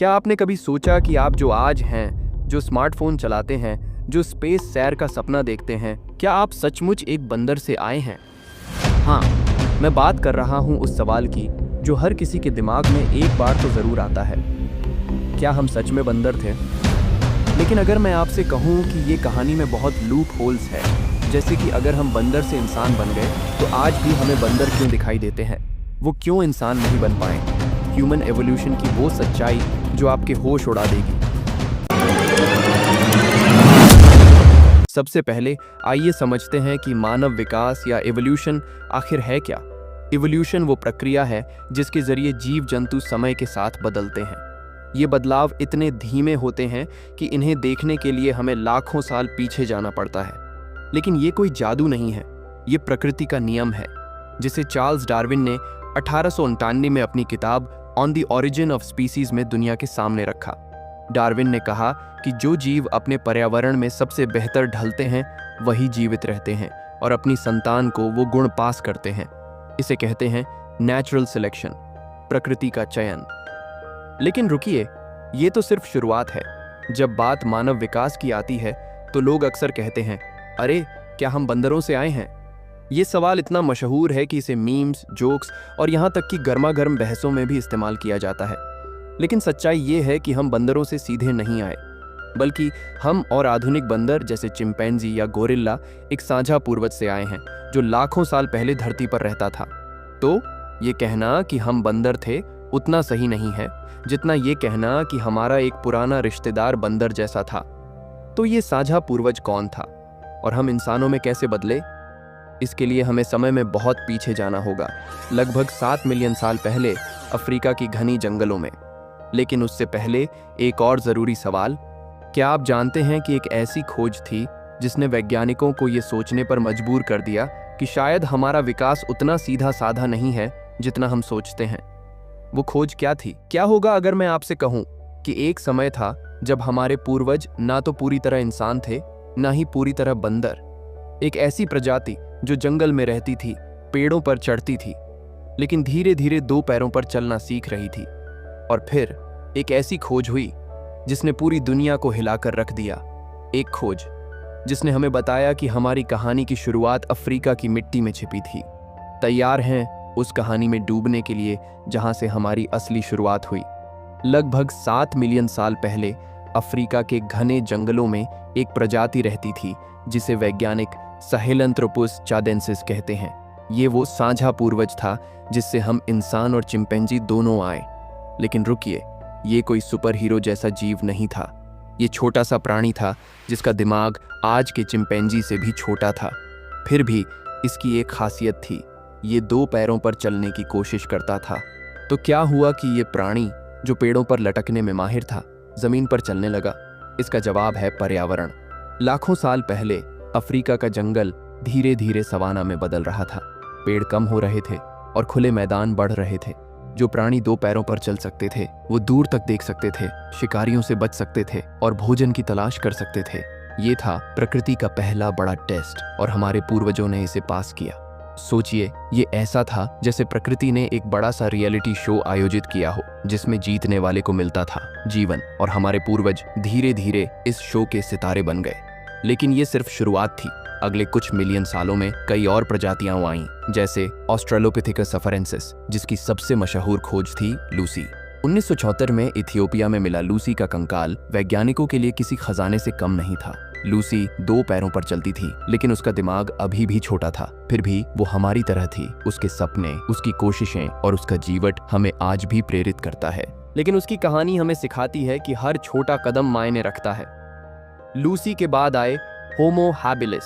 क्या आपने कभी सोचा कि आप जो आज हैं, जो स्मार्टफोन चलाते हैं, जो स्पेस सैर का सपना देखते हैं, क्या आप सचमुच एक बंदर से आए हैं? हाँ, मैं बात कर रहा हूँ उस सवाल की जो हर किसी के दिमाग में एक बार तो ज़रूर आता है। क्या हम सच में बंदर थे? लेकिन अगर मैं आपसे कहूँ कि ये कहानी में बहुत लूप होल्स है, जैसे कि अगर हम बंदर से इंसान बन गए तो आज भी हमें बंदर क्यों दिखाई देते हैं? वो क्यों इंसान नहीं बन पाए? ह्यूमन एवोल्यूशन की वो सच्चाई जो आपके होश उड़ा देगी। सबसे पहले आइए समझते हैं कि मानव विकास या एवोल्यूशन आखिर है क्या। एवोल्यूशन वो प्रक्रिया है जिसके जरिए जीव जंतु समय के साथ बदलते हैं। ये बदलाव इतने धीमे होते हैं कि इन्हें देखने के लिए हमें लाखों साल पीछे जाना पड़ता है। लेकिन ये कोई जादू नहीं है, ये प्रकृति का नियम है, जिसे चार्ल्स डार्विन ने 1859 में अपनी किताब on the origin of species में दुनिया के सामने रखा। डार्विन ने कहा कि जो जीव अपने पर्यावरण में सबसे बेहतर ढलते हैं वही जीवित रहते हैं और अपनी संतान को वो गुण पास करते हैं। इसे कहते हैं नेचुरल सिलेक्शन, प्रकृति का चयन। लेकिन रुकिए, ये तो सिर्फ शुरुआत है। जब बात मानव विकास की आती है तो लोग अक्सर कहते हैं, अरे क्या हम बंदरों से आए हैं? ये सवाल इतना मशहूर है कि इसे मीम्स, जोक्स और यहाँ तक कि गर्मा गर्म बहसों में भी इस्तेमाल किया जाता है। लेकिन सच्चाई ये है कि हम बंदरों से सीधे नहीं आए, बल्कि हम और आधुनिक बंदर जैसे चिंपैंजी या गोरिल्ला एक साझा पूर्वज से आए हैं जो लाखों साल पहले धरती पर रहता था। तो ये कहना कि हम बंदर थे उतना सही नहीं है जितना ये कहना कि हमारा एक पुराना रिश्तेदार बंदर जैसा था। तो ये साझा पूर्वज कौन था और हम इंसानों में कैसे बदले? इसके लिए हमें समय में बहुत पीछे जाना होगा, लगभग 7 मिलियन साल पहले अफ्रीका की घनी जंगलों में। लेकिन उससे पहले एक और ज़रूरी सवाल, क्या आप जानते हैं कि एक ऐसी खोज थी जिसने वैज्ञानिकों को ये सोचने पर मजबूर कर दिया कि शायद हमारा विकास उतना सीधा साधा नहीं है जितना हम सोचते हैं? वो खोज क्या थी? क्या होगा अगर मैं आपसे कहूं कि एक समय था जब हमारे पूर्वज ना तो पूरी तरह इंसान थे, ना ही पूरी तरह बंदर। एक ऐसी प्रजाति जो जंगल में रहती थी, पेड़ों पर चढ़ती थी, लेकिन धीरे धीरे 2 पैरों पर चलना सीख रही थी। और फिर एक ऐसी खोज हुई जिसने पूरी दुनिया को हिलाकर रख दिया। एक खोज जिसने हमें बताया कि हमारी कहानी की शुरुआत अफ्रीका की मिट्टी में छिपी थी। तैयार हैं उस कहानी में डूबने के लिए जहां से हमारी असली शुरुआत हुई। लगभग 7 मिलियन साल पहले अफ्रीका के घने जंगलों में एक प्रजाति रहती थी जिसे वैज्ञानिक सहेलंथ्रोपुस चादेंसिस कहते हैं। ये वो साझा पूर्वज था जिससे हम इंसान और चिंपैंजी दोनों आए। लेकिन रुकिए, ये कोई सुपर हीरो जैसा जीव नहीं था। ये छोटा सा प्राणी था जिसका दिमाग आज के चिंपैंजी से भी छोटा था। फिर भी इसकी एक खासियत थी, ये 2 पैरों पर चलने की कोशिश करता था। तो क्या हुआ कि ये प्राणी जो पेड़ों पर लटकने में माहिर था, जमीन पर चलने लगा? इसका जवाब है पर्यावरण। लाखों साल पहले अफ्रीका का जंगल धीरे धीरे सवाना में बदल रहा था। पेड़ कम हो रहे थे और खुले मैदान बढ़ रहे थे। जो प्राणी 2 पैरों पर चल सकते थे वो दूर तक देख सकते थे, शिकारियों से बच सकते थे और भोजन की तलाश कर सकते थे। ये था प्रकृति का पहला बड़ा टेस्ट और हमारे पूर्वजों ने इसे पास किया। सोचिए, ये ऐसा था जैसे प्रकृति ने एक बड़ा सा रियलिटी शो आयोजित किया हो जिसमें जीतने वाले को मिलता था जीवन, और हमारे पूर्वज धीरे धीरे इस शो के सितारे बन गए। लेकिन ये सिर्फ शुरुआत थी। अगले कुछ मिलियन सालों में कई और प्रजातियां आईं, जैसे ऑस्ट्रेलोपिथेकस अफरेंसिस, जिसकी सबसे मशहूर खोज थी लूसी। 1974 में इथियोपिया में मिला लूसी का कंकाल वैज्ञानिकों के लिए किसी खजाने से कम नहीं था। लूसी 2 पैरों पर चलती थी, लेकिन उसका दिमाग अभी भी छोटा था। फिर भी वो हमारी तरह थी। उसके सपने, उसकी कोशिशें और उसका जीवट हमें आज भी प्रेरित करता है। लेकिन उसकी कहानी हमें सिखाती है कि हर छोटा कदम मायने रखता है। लूसी के बाद आए होमो हैबिलिस,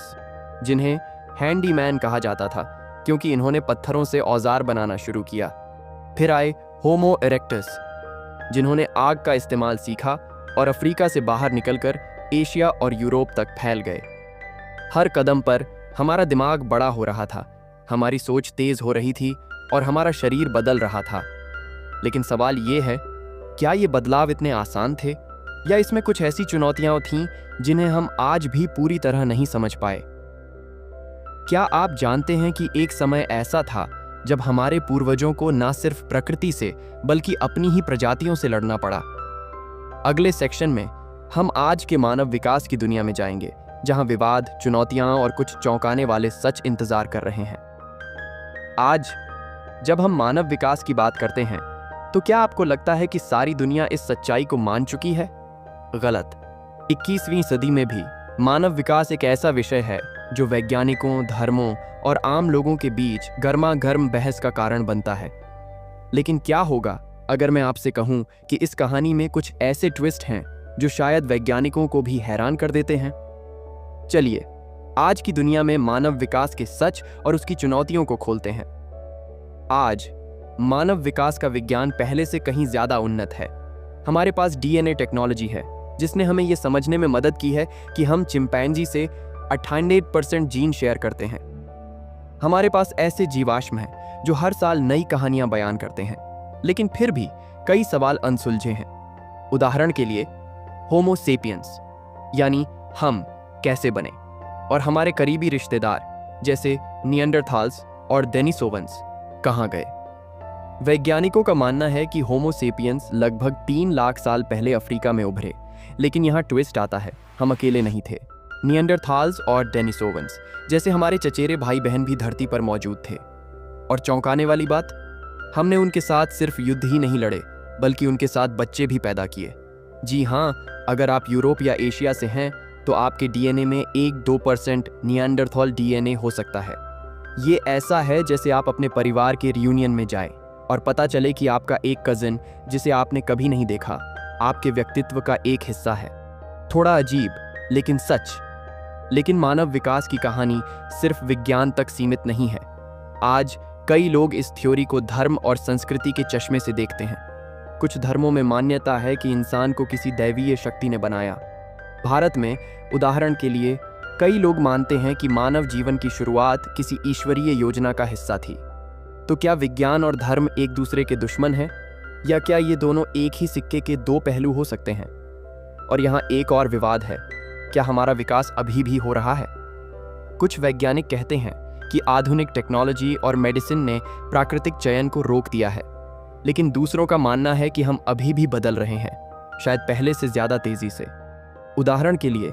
जिन्हें हैंडीमैन कहा जाता था क्योंकि इन्होंने पत्थरों से औजार बनाना शुरू किया। फिर आए होमो इरेक्टस, जिन्होंने आग का इस्तेमाल सीखा और अफ्रीका से बाहर निकलकर एशिया और यूरोप तक फैल गए। हर कदम पर हमारा दिमाग बड़ा हो रहा था, हमारी सोच तेज हो रही थी और हमारा शरीर बदल रहा था। लेकिन सवाल ये है, क्या ये बदलाव इतने आसान थे या इसमें कुछ ऐसी चुनौतियां थीं जिन्हें हम आज भी पूरी तरह नहीं समझ पाए? क्या आप जानते हैं कि एक समय ऐसा था जब हमारे पूर्वजों को न सिर्फ प्रकृति से बल्कि अपनी ही प्रजातियों से लड़ना पड़ा? अगले सेक्शन में हम आज के मानव विकास की दुनिया में जाएंगे, जहां विवाद, चुनौतियां और कुछ चौंकाने वाले सच इंतजार कर रहे हैं। आज जब हम मानव विकास की बात करते हैं, तो क्या आपको लगता है कि सारी दुनिया इस सच्चाई को मान चुकी है? गलत। 21वीं सदी में भी मानव विकास एक ऐसा विषय है जो वैज्ञानिकों, धर्मों और आम लोगों के बीच गर्मागर्म बहस का कारण बनता है। लेकिन क्या होगा अगर मैं आपसे कहूं कि इस कहानी में कुछ ऐसे ट्विस्ट हैं जो शायद वैज्ञानिकों को भी हैरान कर देते हैं? चलिए आज की दुनिया में मानव विकास के सच और उसकी चुनौतियों को खोलते हैं। आज मानव विकास का विज्ञान पहले से कहीं ज्यादा उन्नत है। हमारे पास डीएनए टेक्नोलॉजी है जिसने हमें यह समझने में मदद की है कि हम चिंपैंजी से 98% जीन शेयर करते हैं। हमारे पास ऐसे जीवाश्म हैं जो हर साल नई कहानियां बयान करते हैं, लेकिन फिर भी कई सवाल अनसुलझे हैं। उदाहरण के लिए होमो सेपियंस यानी हम कैसे बने, और हमारे करीबी रिश्तेदार जैसे निएंडरथाल्स और डेनिसोवंस कहां गए। वैज्ञानिकों का मानना है कि होमो सेपियंस लगभग 3 लाख साल पहले अफ्रीका में उभरे, लेकिन यहाँ ट्विस्ट आता है, हम अकेले नहीं थे। निएंडरथाल्स और डेनिसोवंस जैसे हमारे चचेरे भाई बहन भी धरती पर मौजूद थे। और चौंकाने वाली बात, हमने उनके साथ सिर्फ युद्ध ही नहीं लड़े, बल्कि उनके साथ बच्चे भी पैदा किए। जी हाँ, अगर आप यूरोप या एशिया से हैं तो आपके डीएनए में 1-2% निएंडरथॉल डीएनए हो सकता है। ये ऐसा है जैसे आप अपने परिवार के रियूनियन में जाएं और पता चले कि आपका एक कजिन जिसे आपने कभी नहीं देखा, आपके व्यक्तित्व का एक हिस्सा है। थोड़ा अजीब, लेकिन सच। लेकिन मानव विकास की कहानी सिर्फ विज्ञान तक सीमित नहीं है। आज कई लोग इस थ्योरी को धर्म और संस्कृति के चश्मे से देखते हैं। कुछ धर्मों में मान्यता है कि इंसान को किसी दैवीय शक्ति ने बनाया। भारत में उदाहरण के लिए कई लोग मानते हैं कि मानव जीवन की शुरुआत किसी ईश्वरीय योजना का हिस्सा थी। तो क्या विज्ञान और धर्म एक दूसरे के दुश्मन हैं, या क्या ये दोनों एक ही सिक्के के 2 पहलू हो सकते हैं? और यहाँ एक और विवाद है, क्या हमारा विकास अभी भी हो रहा है? कुछ वैज्ञानिक कहते हैं कि आधुनिक टेक्नोलॉजी और मेडिसिन ने प्राकृतिक चयन को रोक दिया है, लेकिन दूसरों का मानना है कि हम अभी भी बदल रहे हैं, शायद पहले से ज्यादा तेजी से। उदाहरण के लिए,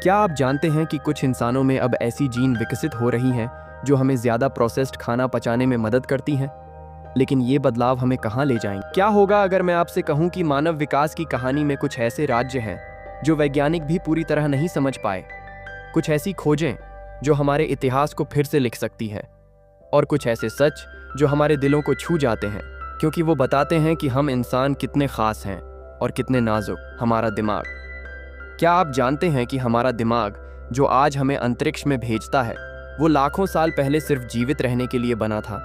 क्या आप जानते हैं कि कुछ इंसानों में अब ऐसी जीन विकसित हो रही हैं जो हमें ज्यादा प्रोसेस्ड खाना पचाने में मदद करती हैं? लेकिन ये बदलाव हमें कहाँ ले जाएंगे? क्या होगा अगर मैं आपसे कहूँ कि मानव विकास की कहानी में कुछ ऐसे राज्य हैं जो वैज्ञानिक भी पूरी तरह नहीं समझ पाए, कुछ ऐसी खोजें जो हमारे इतिहास को फिर से लिख सकती है, और कुछ ऐसे सच जो हमारे दिलों को छू जाते हैं, क्योंकि वो बताते हैं कि हम इंसान कितने खास हैं और कितने नाजुक। हमारा दिमाग, क्या आप जानते हैं कि हमारा दिमाग जो आज हमें अंतरिक्ष में भेजता है, वो लाखों साल पहले सिर्फ जीवित रहने के लिए बना था।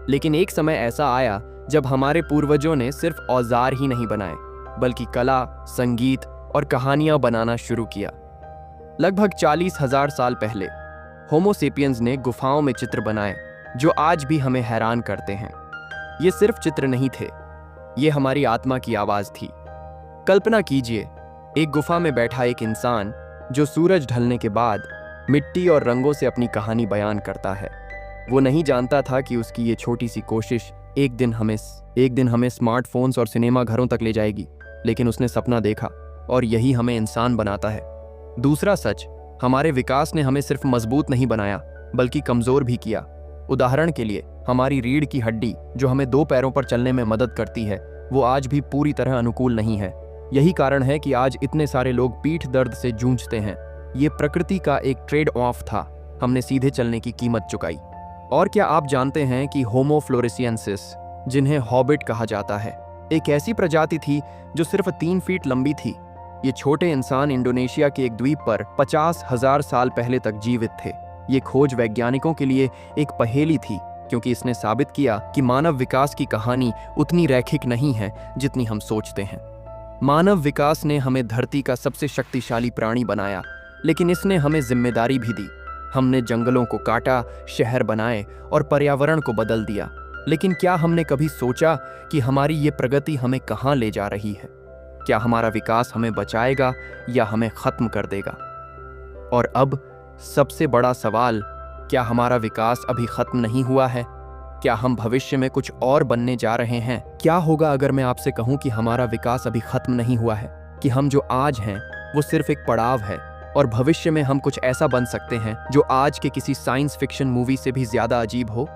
लेकिन एक समय ऐसा आया जब हमारे पूर्वजों ने सिर्फ औजार ही नहीं बनाए, बल्कि कला, संगीत और कहानियां बनाना शुरू किया। लगभग 40,000 साल पहले होमो सेपियंस ने गुफाओं में चित्र बनाए जो आज भी हमें हैरान करते हैं। ये सिर्फ चित्र नहीं थे, ये हमारी आत्मा की आवाज थी। कल्पना कीजिए, एक गुफा में बैठा एक इंसान जो सूरज ढलने के बाद मिट्टी और रंगों से अपनी कहानी बयान करता है। वो नहीं जानता था कि उसकी ये छोटी सी कोशिश एक दिन हमें स्मार्टफोन्स और सिनेमा घरों तक ले जाएगी, लेकिन उसने सपना देखा, और यही हमें इंसान बनाता है। दूसरा सच, हमारे विकास ने हमें सिर्फ मजबूत नहीं बनाया, बल्कि कमजोर भी किया। उदाहरण के लिए, हमारी रीढ़ की हड्डी जो हमें 2 पैरों पर चलने में मदद करती है, वो आज भी पूरी तरह अनुकूल नहीं है। यही कारण है कि आज इतने सारे लोग पीठ दर्द से जूझते हैं। ये प्रकृति का एक ट्रेड ऑफ था, हमने सीधे चलने की कीमत चुकाई। और क्या आप जानते हैं कि होमो फ्लोरेसियंसिस, जिन्हें हॉबिट कहा जाता है, एक ऐसी प्रजाति थी जो सिर्फ 3 फीट लंबी थी। ये छोटे इंसान इंडोनेशिया के एक द्वीप पर 50,000 साल पहले तक जीवित थे। ये खोज वैज्ञानिकों के लिए एक पहेली थी, क्योंकि इसने साबित किया कि मानव विकास की कहानी उतनी रैखिक नहीं है जितनी हम सोचते हैं। मानव विकास ने हमें धरती का सबसे शक्तिशाली प्राणी बनाया, लेकिन इसने हमें जिम्मेदारी भी दी। हमने जंगलों को काटा, शहर बनाए और पर्यावरण को बदल दिया। लेकिन क्या हमने कभी सोचा कि हमारी ये प्रगति हमें कहाँ ले जा रही है? क्या हमारा विकास हमें बचाएगा या हमें खत्म कर देगा? और अब सबसे बड़ा सवाल, क्या हमारा विकास अभी खत्म नहीं हुआ है? क्या हम भविष्य में कुछ और बनने जा रहे हैं? क्या होगा अगर मैं आपसे कहूं कि हमारा विकास अभी खत्म नहीं हुआ है, कि हम जो आज हैं वो सिर्फ एक पड़ाव है और भविष्य में हम कुछ ऐसा बन सकते हैं जो आज के किसी साइंस फिक्शन मूवी से भी ज्यादा अजीब हो।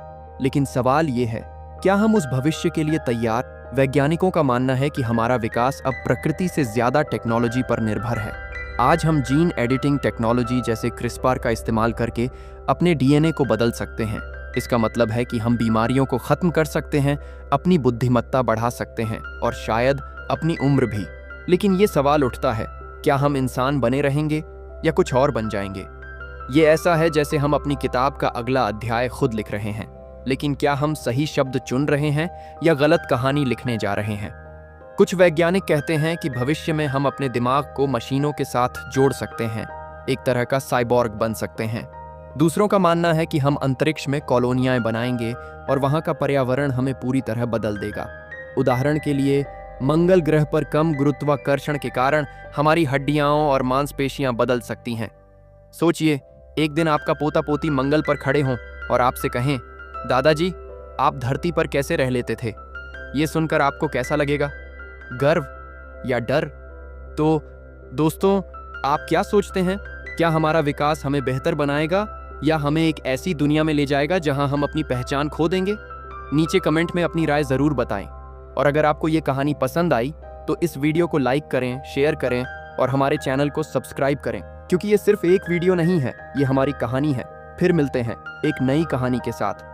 लेकिन सवाल ये है, क्या हम उस भविष्य के लिए तैयार? वैज्ञानिकों का मानना है कि हमारा विकास अब प्रकृति से ज्यादा टेक्नोलॉजी पर निर्भर है। आज हम जीन एडिटिंग टेक्नोलॉजी जैसे क्रिस्पर का इस्तेमाल करके अपने डीएनए को बदल सकते हैं। इसका मतलब है कि हम बीमारियों को खत्म कर सकते हैं, अपनी बुद्धिमत्ता बढ़ा सकते हैं और शायद अपनी उम्र भी। लेकिन ये सवाल उठता है, क्या हम इंसान बने रहेंगे या कुछ और बन जाएंगे? ये ऐसा है जैसे हम अपनी किताब का अगला अध्याय खुद लिख रहे हैं, लेकिन क्या हम सही शब्द चुन रहे हैं या गलत कहानी लिखने जा रहे हैं? कुछ वैज्ञानिक कहते हैं कि भविष्य में हम अपने दिमाग को मशीनों के साथ जोड़ सकते हैं, एक तरह का साइबॉर्ग बन सकते हैं। दूसरों का मानना है कि हम अंतरिक्ष में कॉलोनियां बनाएंगे और वहां का पर्यावरण हमें पूरी तरह बदल देगा। उदाहरण के लिए, मंगल ग्रह पर कम गुरुत्वाकर्षण के कारण हमारी हड्डियां और मांसपेशियां बदल सकती हैं। सोचिए, एक दिन आपका पोता पोती मंगल पर खड़े हों और आपसे कहें, दादाजी आप धरती पर कैसे रह लेते थे? ये सुनकर आपको कैसा लगेगा? गर्व या डर? तो दोस्तों, आप क्या सोचते हैं? क्या हमारा विकास हमें बेहतर बनाएगा या हमें एक ऐसी दुनिया में ले जाएगा जहां हम अपनी पहचान खो देंगे? नीचे कमेंट में अपनी राय जरूर बताएं। और अगर आपको ये कहानी पसंद आई तो इस वीडियो को लाइक करें, शेयर करें और हमारे चैनल को सब्सक्राइब करें, क्योंकि ये सिर्फ एक वीडियो नहीं है, ये हमारी कहानी है। फिर मिलते हैं एक नई कहानी के साथ।